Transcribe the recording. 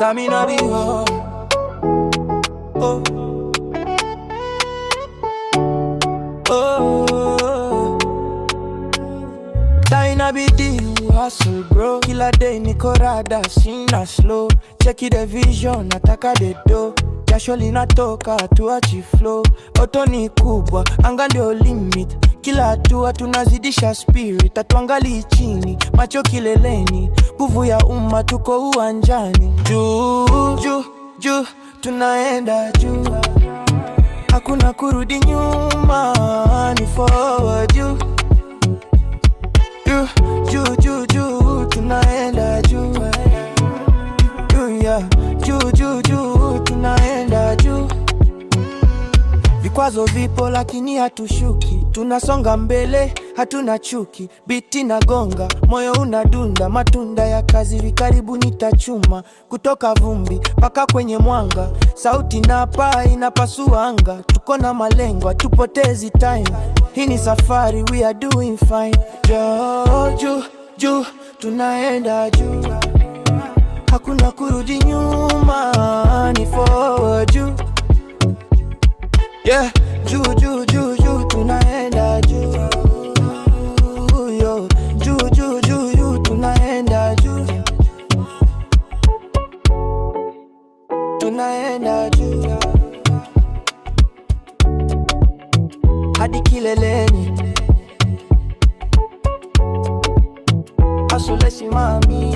Stamina be home. Oh. Oh. Stamina be the hustle, bro. Kila day niko rada, sina slow. Check the vision, nataka the dough. Jasho linatoka, tuachi flow. Oto ni kubwa, anga ndio limit. Kila hatua tunazidisha spirit. Hatuangali chini, macho kileleni. Nguvu ya umma tuko uwanjani. Juu, juu, juu, tunaenda juu. Hakuna kurudi nyuma, ni forward juu. Juu, juu, juu, juu, tunaenda juu. Yeah. Juu, juu, juu, tunaenda juu. Vikwazo vipo lakini hatushuki. Tunasonga mbele, hatuna chuki. Biti na gonga, moyo unadunda. Matunda ya kazi vikaribu nitachuma. Kutoka vumbi, paka kwenye mwanga. Sauti na paa inapasua anga. Tuko na malengo, tupotezi time. Hii ni safari, we are doing fine. Juu, juu, juu, tunaenda juu. Hakuna kurudi nyuma, ni forward juu. Yeah, juu, juu, juu, juu, tunaenda juu. Yo, juu, juu, juu, juu, tunaenda juu. Tunaenda juu. Hadi kileleni. Hustle simami.